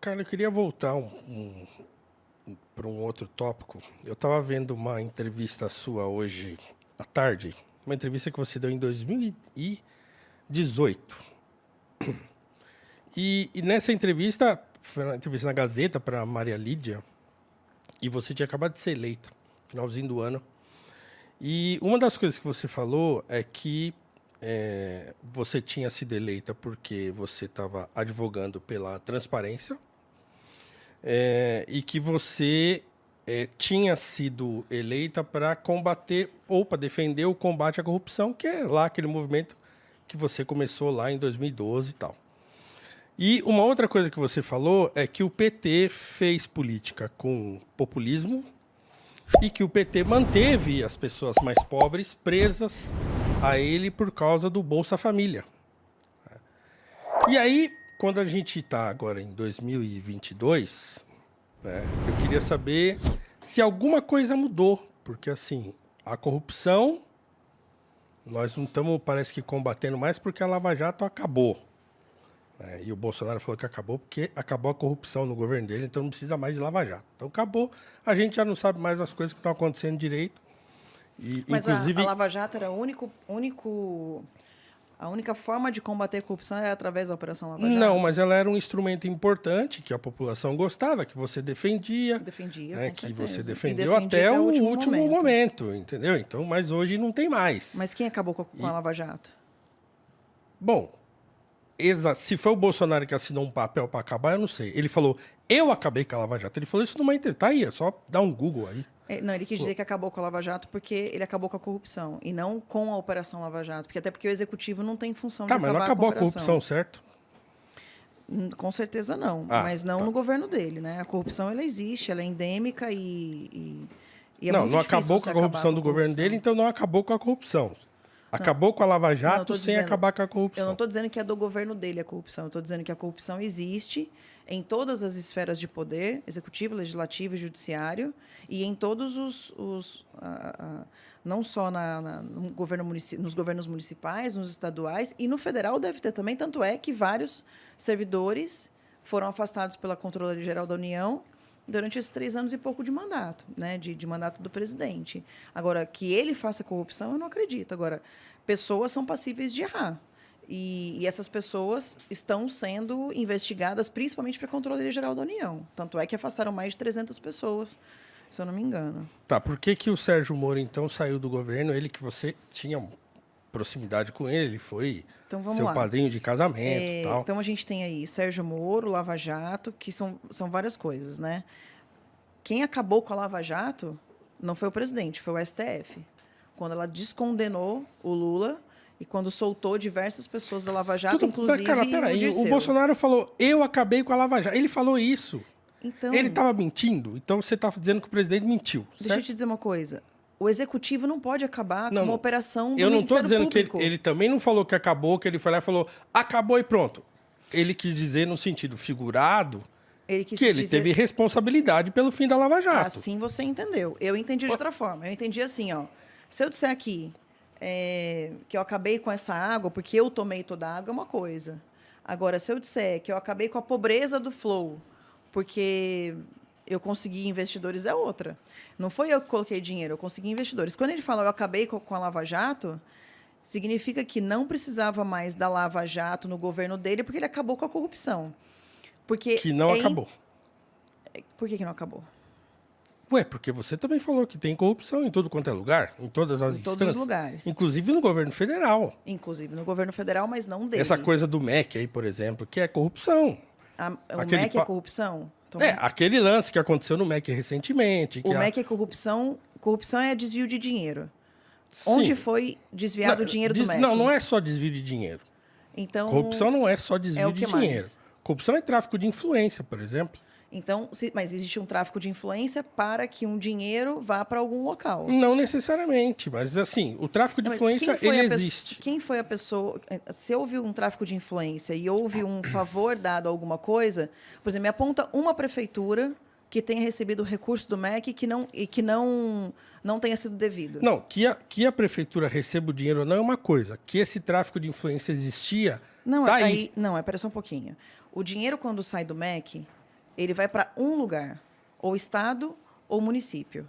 Carlos, eu queria voltar para um outro tópico. Eu estava vendo uma entrevista sua hoje à tarde, uma entrevista que você deu em 2018. E nessa entrevista, foi uma entrevista na Gazeta para Maria Lídia, e você tinha acabado de ser eleita, finalzinho do ano. E uma das coisas que você falou é que você tinha sido eleita porque você estava advogando pela transparência, e que você tinha sido eleita para combater ou para defender o combate à corrupção, que é lá aquele movimento que você começou lá em 2012 e tal. E uma outra coisa que você falou é que o PT fez política com populismo e que o PT manteve as pessoas mais pobres presas a ele por causa do Bolsa Família. E aí, quando a gente está agora em 2022, né, eu queria saber se alguma coisa mudou, porque assim, a corrupção, nós não estamos, parece que, combatendo mais porque a Lava Jato acabou. E o Bolsonaro falou que acabou porque acabou a corrupção no governo dele, então não precisa mais de Lava Jato. Então acabou, a gente já não sabe mais as coisas que estão acontecendo direito. E, Mas inclusive, a Lava Jato era a única forma de combater a corrupção era através da Operação Lava Jato? não, mas ela era um instrumento importante que a população gostava, que você defendia. Defendia, Né, com que certeza. você E defendeu defendia até o último momento, entendeu? Então, mas hoje não tem mais. Mas quem acabou com a Lava Jato? Bom, se foi o Bolsonaro que assinou um papel para acabar, eu não sei. Ele falou, eu acabei com a Lava Jato. Ele falou isso numa entrevista. Tá aí, é só dar um Google aí. Não, ele quis dizer que acabou com a Lava Jato porque ele acabou com a corrupção e não com a Operação Lava Jato. Até porque o Executivo não tem função de Tá, mas não acabar acabou com a corrupção, certo? Com certeza não, mas não no governo dele, né? A corrupção, ela existe, ela é endêmica e é não, muito não difícil acabou você com a acabar corrupção do governo corrupção. dele, então não acabou com a corrupção. Acabou com a Lava Não, eu Jato tô sem dizendo- acabar com a Eu corrupção. não estou dizendo que é do governo dele a corrupção, eu estou dizendo que a corrupção existe em todas as esferas de poder, executivo, legislativo e judiciário, e em todos não só no nos governos municipais, nos estaduais, e no federal deve ter também, tanto é que vários servidores foram afastados pela Controladoria Geral da União durante esses 3 anos e pouco de mandato, né, de mandato do presidente. Agora, que ele faça corrupção, eu não acredito. Agora, pessoas são passíveis de errar. E essas pessoas estão sendo investigadas principalmente para a Controladoria Geral da União. Tanto é que afastaram mais de 300 pessoas, se eu não me engano. Tá, por que o Sérgio Moro, então, saiu do governo? Ele que você tinha proximidade com ele foi Então, vamos seu lá. padrinho de casamento e tal. Então, a gente tem aí Sérgio Moro, Lava Jato, que são várias coisas, né? Quem acabou com a Lava Jato não foi o presidente, foi o STF. Quando ela descondenou o Lula e quando soltou diversas pessoas da Lava Jato, inclusive Cara, o peraí, o Dirceu. Bolsonaro falou, eu acabei com a Lava Jato. Ele falou isso. Então, Ele estava mentindo? Então você está dizendo que o presidente mentiu, deixa eu certo? te dizer uma coisa. O executivo não pode acabar com uma operação do Eu não estou Ministério dizendo Público. que ele também não falou que acabou, que ele foi lá e falou, acabou e pronto. Ele quis dizer no sentido figurado quis que ele dizer... teve responsabilidade pelo fim da Lava Jato. Assim você entendeu. Eu entendi de outra forma. Eu entendi assim, ó. Se eu disser aqui que eu acabei com essa água porque eu tomei toda a água, é uma coisa. Agora, se eu disser que eu acabei com a pobreza do Flow porque eu consegui investidores, é outra. Não foi eu que coloquei dinheiro, eu consegui investidores. Quando ele fala eu acabei com a Lava Jato, significa que não precisava mais da Lava Jato no governo dele porque ele acabou com a corrupção. Porque Que não acabou. Por que não acabou? Ué, porque você também falou que tem corrupção em todo quanto é lugar, em todas as Em todos instâncias. os lugares. Inclusive no governo federal. Inclusive no governo federal, mas não dele. Essa coisa do MEC aí, por exemplo, que é corrupção. O Aquele MEC é corrupção? Então, aquele lance que aconteceu no MEC recentemente. o MEC é corrupção. Corrupção é desvio de dinheiro. Sim. Onde foi desviado o dinheiro do MEC? Não é só desvio de dinheiro. Então, Corrupção não é só desvio o de que dinheiro. mais? Corrupção é tráfico de influência, por exemplo. Então, mas existe um tráfico de influência para que um dinheiro vá para algum local. Não necessariamente, mas assim, o tráfico de Mas influência, ele existe. Quem foi a pessoa... Se houve um tráfico de influência e houve um favor dado a alguma coisa, por exemplo, me aponta uma prefeitura que tenha recebido recurso do MEC e que não tenha sido devido. Não, que a prefeitura receba o dinheiro não é uma coisa. Que esse tráfico de influência existia, Não, tá aí. Não, espera só um pouquinho. o dinheiro, quando sai do MEC, ele vai para um lugar, ou estado ou município.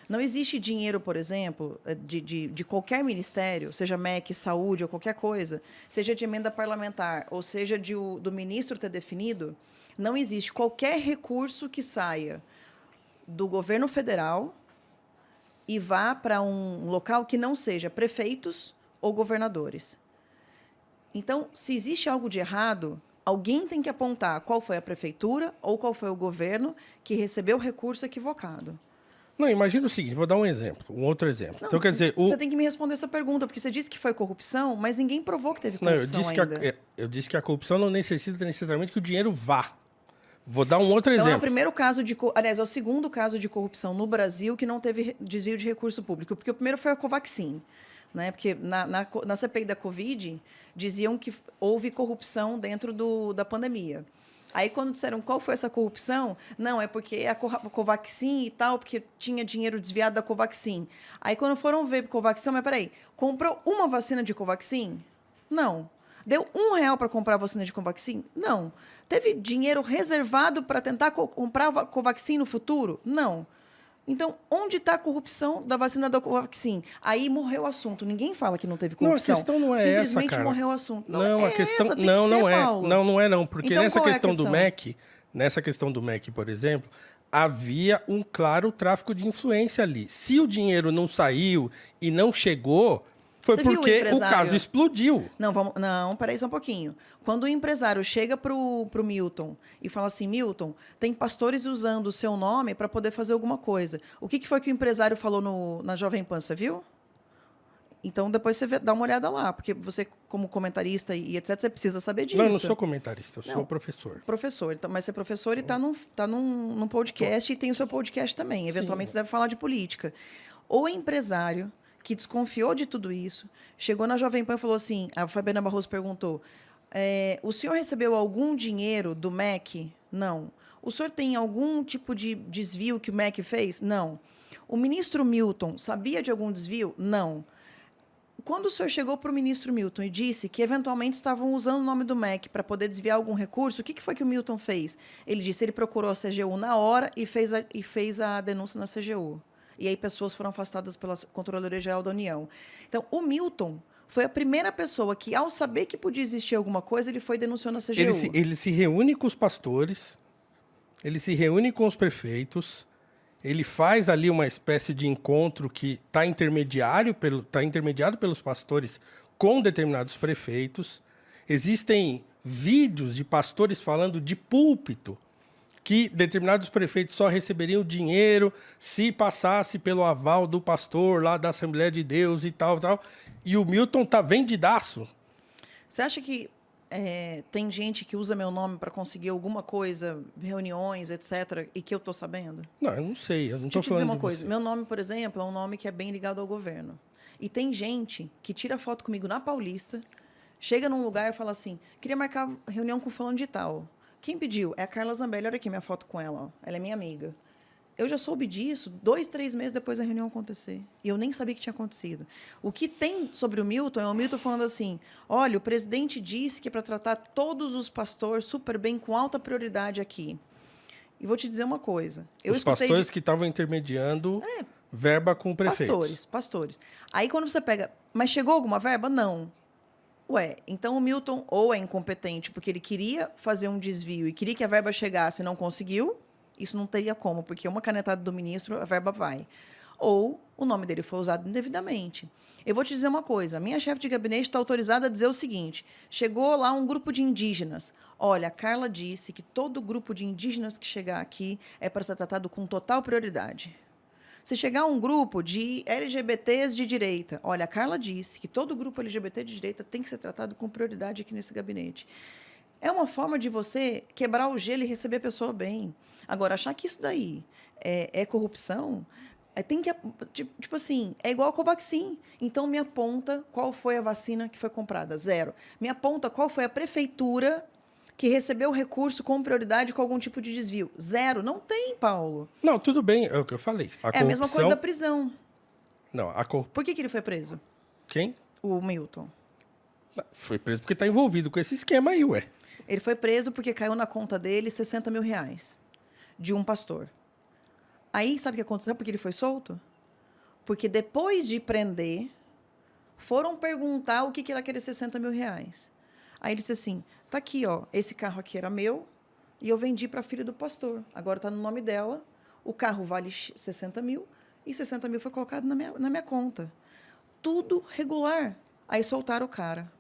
Não existe dinheiro, por exemplo, de qualquer ministério, seja MEC, saúde ou qualquer coisa, seja de emenda parlamentar, ou seja do ministro ter definido, não existe qualquer recurso que saia do governo federal e vá para um local que não seja prefeitos ou governadores. Então, se existe algo de errado, alguém tem que apontar qual foi a prefeitura ou qual foi o governo que recebeu o recurso equivocado. Não, imagina o seguinte, vou dar um outro exemplo. Não, então, quer dizer... Você tem que me responder essa pergunta, porque você disse que foi corrupção, mas ninguém provou que teve corrupção ainda. Eu disse que a corrupção não necessita necessariamente que o dinheiro vá. Vou dar um outro exemplo. É o primeiro caso aliás, é o segundo caso de corrupção no Brasil que não teve desvio de recurso público, porque o primeiro foi a Covaxin, né? Porque na CPI da Covid diziam que houve corrupção dentro da pandemia. Aí, quando disseram qual foi essa corrupção, não, é porque a Covaxin e tal, porque tinha dinheiro desviado da Covaxin. Aí, quando foram ver Covaxin, mas peraí, comprou uma vacina de Covaxin? Não. Deu R$1 para comprar a vacina de Covaxin? Não. Teve dinheiro reservado para tentar comprar a Covaxin no futuro? Não. Então, onde está a corrupção da vacina da Covaxin? Aí morreu o assunto. Ninguém fala que não teve corrupção. Não, a questão não é Simplesmente essa, cara. morreu o assunto. Não, a questão não é. Paulo. Não é não, porque Então, nessa qual é a questão do questão? MEC, por exemplo, havia um claro tráfico de influência ali. Se o dinheiro não saiu e não chegou, foi Você viu porque o empresário? caso explodiu. Não, peraí só um pouquinho. Quando o empresário chega pro Milton e fala assim, Milton, tem pastores usando o seu nome para poder fazer alguma coisa. O que foi que o empresário falou na Jovem Pan, você viu? Então, depois você dá uma olhada lá, porque você, como comentarista e etc., você precisa saber disso. Não, eu não sou comentarista, eu sou professor. Professor, então, mas você é professor e está num podcast e tem o seu podcast também. Eventualmente, você deve falar de política. O empresário que desconfiou de tudo isso, chegou na Jovem Pan e falou assim, a Fabiana Barroso perguntou, o senhor recebeu algum dinheiro do MEC? Não. O senhor tem algum tipo de desvio que o MEC fez? Não. O ministro Milton sabia de algum desvio? Não. Quando o senhor chegou para o ministro Milton e disse que eventualmente estavam usando o nome do MEC para poder desviar algum recurso, o que foi que o Milton fez? Ele disse, ele procurou a CGU na hora e fez a denúncia na CGU. E aí pessoas foram afastadas pela Controladoria Geral da União. Então, o Milton foi a primeira pessoa que, ao saber que podia existir alguma coisa, ele foi denunciar na CGU. Ele se reúne com os pastores, ele se reúne com os prefeitos, ele faz ali uma espécie de encontro que está intermediado pelos pastores com determinados prefeitos. Existem vídeos de pastores falando de púlpito que determinados prefeitos só receberiam dinheiro se passasse pelo aval do pastor lá da Assembleia de Deus e tal. E o Milton tá vendidaço. Você acha que tem gente que usa meu nome para conseguir alguma coisa, reuniões, etc., e que eu estou sabendo? Não, eu não sei. Eu não Deixa eu estou te dizer falando uma de coisa. você. Meu nome, por exemplo, é um nome que é bem ligado ao governo. E tem gente que tira foto comigo na Paulista, chega num lugar e fala assim, queria marcar reunião com fulano de tal. Quem pediu? É a Carla Zambelli. Olha aqui minha foto com ela. Ó. Ela é minha amiga. Eu já soube disso 2, 3 meses depois da reunião acontecer. E eu nem sabia que tinha acontecido. O que tem sobre o Milton é o Milton falando assim, olha, o presidente disse que é para tratar todos os pastores super bem, com alta prioridade aqui. E vou te dizer uma coisa. Os pastores que estavam intermediando verba com prefeitos. Pastores. Aí quando você pega... Mas chegou alguma verba? Não. Ué, então o Milton ou é incompetente porque ele queria fazer um desvio e queria que a verba chegasse e não conseguiu, isso não teria como, porque uma canetada do ministro, a verba vai. Ou o nome dele foi usado indevidamente. Eu vou te dizer uma coisa, a minha chefe de gabinete está autorizada a dizer o seguinte, chegou lá um grupo de indígenas, olha, a Carla disse que todo grupo de indígenas que chegar aqui é para ser tratado com total prioridade. Se chegar um grupo de LGBTs de direita, olha, a Carla disse que todo grupo LGBT de direita tem que ser tratado com prioridade aqui nesse gabinete. É uma forma de você quebrar o gelo e receber a pessoa bem. Agora, achar que isso daí é corrupção, tem que... Tipo assim, é igual a Covaxin. Então, me aponta qual foi a vacina que foi comprada. 0. Me aponta qual foi a prefeitura que recebeu o recurso com prioridade com algum tipo de desvio. 0. Não tem, Paulo. Não, tudo bem, é o que eu falei. É a mesma coisa da prisão. Não, Por que ele foi preso? Quem? O Milton. Foi preso porque está envolvido com esse esquema aí, ué. Ele foi preso porque caiu na conta dele 60 mil reais de um pastor. Aí, sabe o que aconteceu? Porque ele foi solto? Porque depois de prender, foram perguntar o que era aqueles 60 mil reais. Aí ele disse assim, tá aqui, ó, esse carro aqui era meu e eu vendi para a filha do pastor. Agora está no nome dela, o carro vale 60 mil e 60 mil foi colocado na minha conta. Tudo regular. Aí soltaram o cara.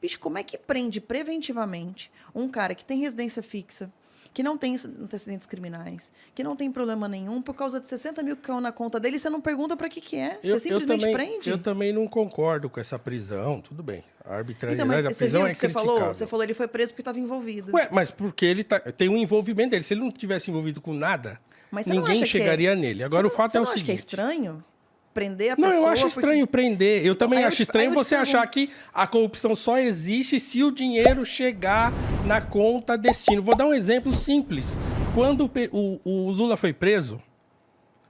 Bicho, como é que prende preventivamente um cara que tem residência fixa, que não tem antecedentes criminais, que não tem problema nenhum, por causa de 60 mil que caiu na conta dele, você não pergunta para que é? Você simplesmente prende? Eu também não concordo com essa prisão, tudo bem. A arbitrariedade então, da prisão é você criticável. Você falou ele foi preso porque estava envolvido. Ué, mas porque ele tem um envolvimento dele. Se ele não tivesse envolvido com nada, ninguém chegaria nele. Agora, o fato é o seguinte... Você não acha que é estranho? Prender a pessoa... Não, eu acho estranho prender. Eu também acho estranho você achar que a corrupção só existe se o dinheiro chegar na conta destino. Vou dar um exemplo simples. Quando o Lula foi preso,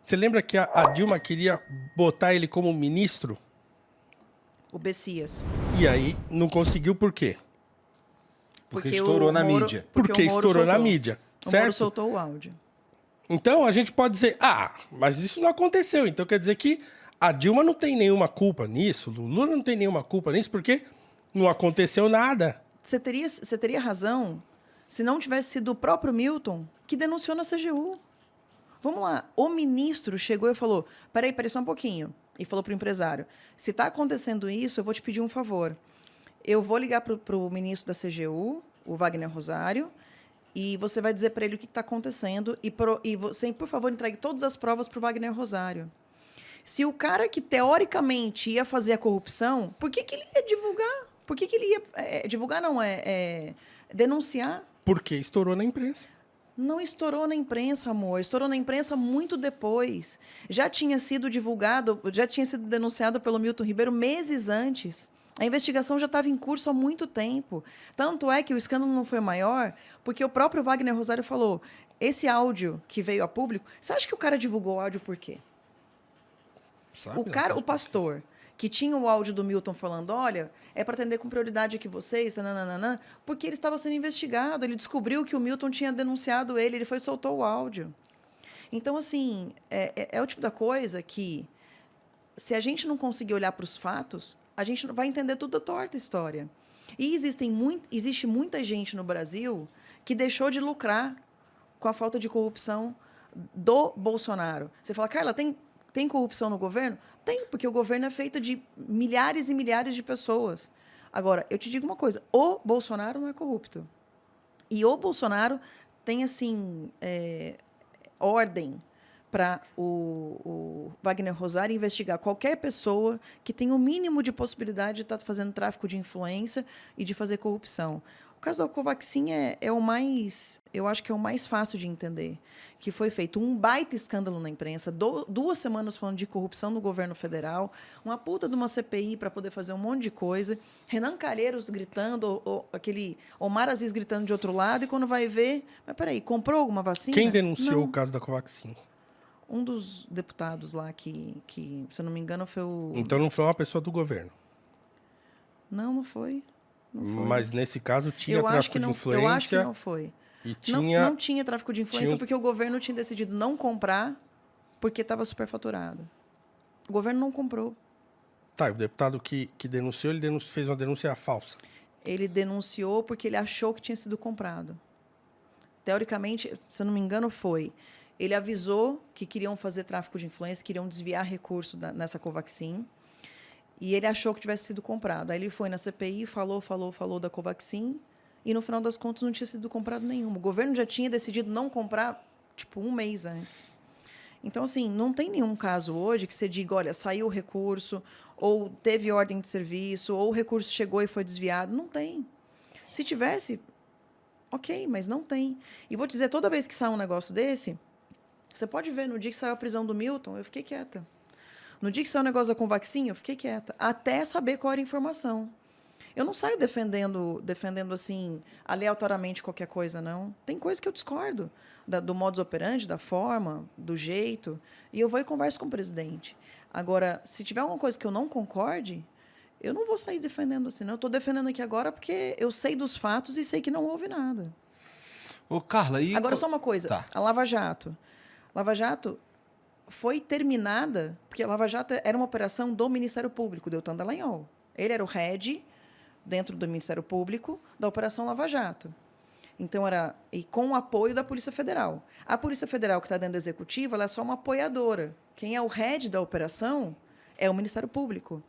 você lembra que a Dilma queria botar ele como ministro? O Bessias. E aí não conseguiu por quê? Porque estourou na mídia. Porque estourou na mídia, certo? O Moro soltou o áudio. Então a gente pode dizer, mas isso não aconteceu. Então quer dizer que a Dilma não tem nenhuma culpa nisso, o Lula não tem nenhuma culpa nisso, porque não aconteceu nada. Você teria razão se não tivesse sido o próprio Milton que denunciou na CGU. Vamos lá, o ministro chegou e falou, peraí só um pouquinho. E falou para o empresário, se está acontecendo isso, eu vou te pedir um favor. Eu vou ligar para o ministro da CGU, o Wagner Rosário, e você vai dizer para ele o que está acontecendo e você, por favor, entregue todas as provas para o Wagner Rosário. Se o cara que, teoricamente, ia fazer a corrupção, por que ele ia divulgar? Por que ele ia... divulgar não, denunciar? Porque estourou na imprensa. Não estourou na imprensa, amor. Estourou na imprensa muito depois. Já tinha sido divulgado, já tinha sido denunciado pelo Milton Ribeiro meses antes. A investigação já estava em curso há muito tempo. Tanto é que o escândalo não foi maior, porque o próprio Wagner Rosário falou, esse áudio que veio a público, você acha que o cara divulgou o áudio por quê? Sabe, O pastor, que tinha o áudio do Milton falando, olha, é para atender com prioridade aqui vocês, nananana, porque ele estava sendo investigado, ele descobriu que o Milton tinha denunciado ele foi e soltou o áudio. Então, assim, é o tipo da coisa que, se a gente não conseguir olhar para os fatos, a gente vai entender tudo torta a história. E existe muita gente no Brasil que deixou de lucrar com a falta de corrupção do Bolsonaro. Você fala, Carla, tem corrupção no governo? Tem, porque o governo é feito de milhares e milhares de pessoas. Agora, eu te digo uma coisa, o Bolsonaro não é corrupto. E o Bolsonaro tem, assim, ordem para o Wagner Rosário investigar qualquer pessoa que tenha o mínimo de possibilidade de estar fazendo tráfico de influência e de fazer corrupção. O caso da Covaxin é o mais, eu acho que é o mais fácil de entender, que foi feito um baita escândalo na imprensa, 2 semanas falando de corrupção no governo federal, uma puta de uma CPI para poder fazer um monte de coisa, Renan Calheiros gritando, aquele Omar Aziz gritando de outro lado, e quando vai ver, mas peraí, comprou alguma vacina? Quem denunciou Não. o caso da Covaxin? Um dos deputados lá que, se eu não me engano, foi o... Então não foi uma pessoa do governo? Não foi. Mas nesse caso tinha tráfico de influência. Eu acho que não foi. E tinha... Não tinha tráfico de influência porque o governo tinha decidido não comprar porque estava superfaturado. O governo não comprou. Tá, o deputado que denunciou, fez uma denúncia falsa. Ele denunciou porque ele achou que tinha sido comprado. Teoricamente, se eu não me engano, foi. Ele avisou que queriam fazer tráfico de influência, queriam desviar recurso nessa Covaxin. E ele achou que tivesse sido comprado. Aí ele foi na CPI, falou da Covaxin, e no final das contas não tinha sido comprado nenhum. O governo já tinha decidido não comprar, tipo, 1 mês antes. Então, assim, não tem nenhum caso hoje que você diga, olha, saiu o recurso, ou teve ordem de serviço, ou o recurso chegou e foi desviado. Não tem. Se tivesse, ok, mas não tem. E vou te dizer, toda vez que sai um negócio desse, você pode ver, no dia que saiu a prisão do Milton, eu fiquei quieta. No dia que saiu o negócio da Covaxin, eu fiquei quieta, até saber qual era a informação. Eu não saio defendendo assim, aleatoriamente qualquer coisa, não. Tem coisa que eu discordo do modus operandi, da forma, do jeito, e eu vou e converso com o presidente. Agora, se tiver alguma coisa que eu não concorde, Eu não vou sair defendendo assim, não. Eu estou defendendo aqui agora porque eu sei dos fatos e sei que não houve nada. Ô, Carla, e... Agora, só uma coisa. Tá. A Lava Jato. Lava Jato foi terminada porque a Lava Jato era uma operação do Ministério Público, Deltan Dallagnol. Ele era o head, dentro do Ministério Público, da Operação Lava Jato. Então, e com o apoio da Polícia Federal. A Polícia Federal, que está dentro da Executiva, ela é só uma apoiadora. Quem é o head da operação é o Ministério Público.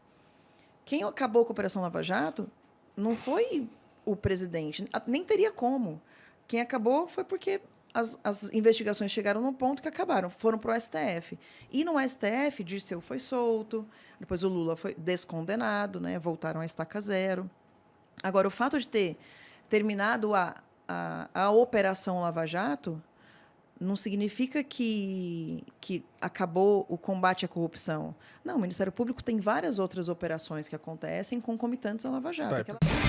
Quem acabou com a Operação Lava Jato não foi o presidente, nem teria como. Quem acabou foi porque as investigações chegaram num ponto que acabaram, foram para o STF. E no STF, Dirceu foi solto, depois o Lula foi descondenado, né, voltaram à estaca zero. Agora, o fato de ter terminado a Operação Lava Jato não significa que acabou o combate à corrupção. Não, o Ministério Público tem várias outras operações que acontecem concomitantes à Lava Jato. Tá.